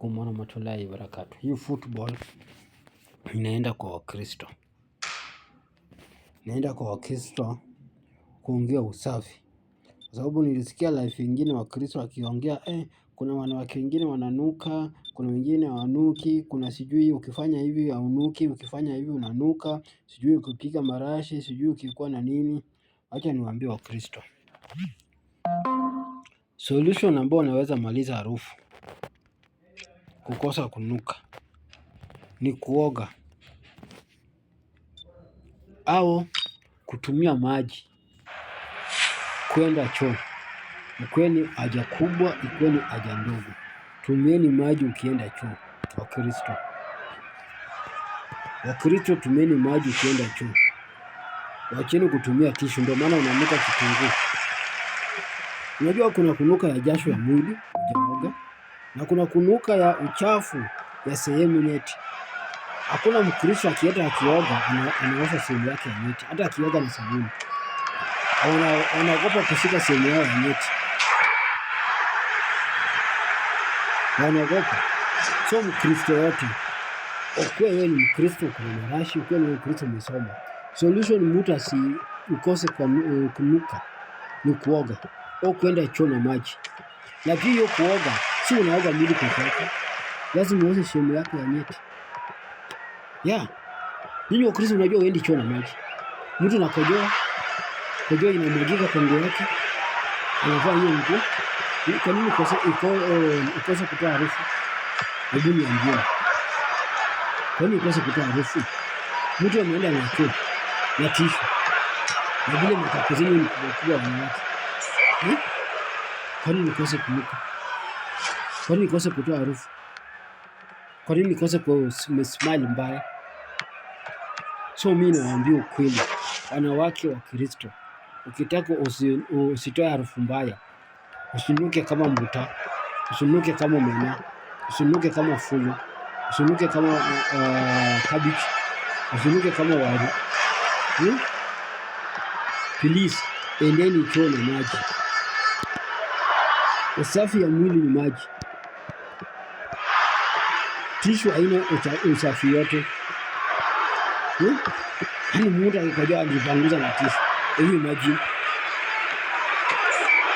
alaikum warahmatullahi wabarakatuh. Hii football inaenda kwa Wakristo. Inaenda kwa Wakristo kuongea usafi. Kwa sababu nilisikia live nyingine Wakristo wakiongea kuna wanawake wengine wananuka, kuna wengine hawanuki, kuna sijui ukifanya hivi haunuki, ukifanya hivi unanuka, sijui ukipiga marashi, sijui ukikuwa na nini. Acha niwaambie Wakristo. Solution ambayo unaweza maliza harufu kukosa kunuka ni kuoga au kutumia maji kwenda choo. Ikweni haja kubwa, ikweni haja ndogo, tumieni maji ukienda choo. Wakristo tumieni maji ukienda choo. Wacheni kutumia tishu, ndio maana unanuka kitunguu. Unajua kuna kunuka ya jasho ya mwili hujaoga, na kuna kunuka ya uchafu ya sehemu nyeti. Hakuna Mkristo akienda akioga anaosha sehemu yake ya nyeti, hata akioga na sabuni. Wanaogopa kushika sehemu yao ya nyeti. Wanaogopa. So Mkristo yote, ukuwe wewe ni Mkristo kuna marashi, ukuwe ni Mkristo umesoma, solution mtu ukose kwa kunuka ni kuoga au kwenda choo na maji. Na pia hiyo kuoga si unaoga mwili peke yake, lazima uoshe sehemu yako ya nyeti. Ninyi Wakristo unajua uendi choo na maji. Mtu anakojoa, kojoa inamwagika kwa nguo yake, anavaa hiyo nguo. Kwa nini ukose kutoa harufu? Hebu niambie. Kwa nini ukose kutoa harufu? Mtu ameenda na choo na tishu na vile mtakazini ni kubwa wanawake. Kwa nini ukose kunuka? Kwa nini ukose kutoa harufu? Kwa nini ukose smile mbaya? So mimi nawaambia ukweli, wanawake wa Kristo, ukitaka usitoe harufu mbaya, usinuke kama mbuta, usinuke kama mena, usinuke kama fulu, usinuke kama cabbage, usinuke kama waru. Please, endeni choo na maji. Usafi ya mwili ni maji. Tishu haina usafi yote. Yaani mtu akikojoa anajipanguza na tishu. Hiyo maji.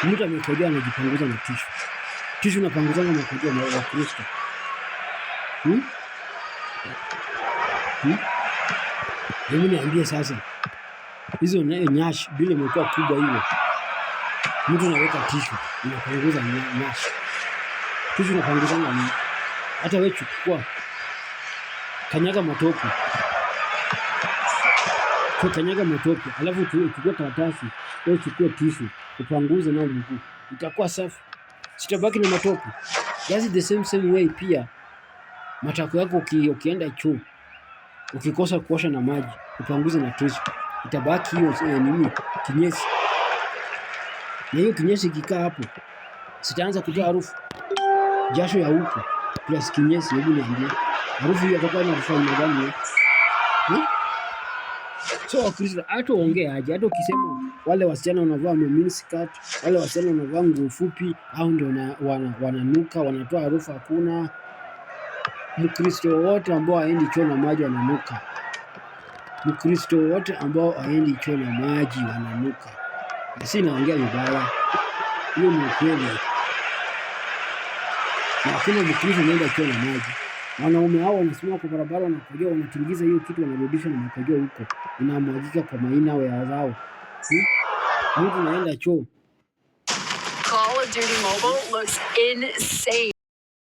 Mtu amekojoa anajipanguza na tishu. Tishu inapanguza na makojoa na Wakristo. Hebu niambie sasa. Hizo nyashi bila imekuwa kubwa hivyo. Mtu anaweka tishu inapanguza nyashi. Tishu inapanguza nini? Hata wewe chukua kanyaga matope. Kanyaga matope, alafu chukua karatasi, au chukua tishu, upanguze na mguu. Itakuwa safi. Sitabaki na matope. That's the same way pia. Matako yako ukienda choo, ukikosa kuosha na maji, upanguze na tishu. Itabaki hiyo kinyesi. Na hiyo kinyesi ikikaa hapo, sitaanza kutoa harufu. Jasho ya huko plus kinyesi, hebu niambie. Harufu hiyo itakuwa inafanya gani? So Wakristo hata uongee aje, hata ukisema wale wasichana wanavaa miniskirt, wale wasichana wanavaa nguo fupi, au ndio wananuka, wanatoa harufu, hakuna. Mkristo wote ambao haendi choo na maji wananuka. Mkristo wote ambao haendi choo na maji wananuka. Na si naongea vibaya. Hiyo ni ukweli. Na hakuna Mkristo anaenda choo na maji. Wanaume hao wanasimama kwa barabara wanakojoa, wanatingiza hiyo kitu, wanarudisha na makojoa huko, inamwagika kwa maina ya zao. Mtu anaenda choo. Call of Duty Mobile looks insane.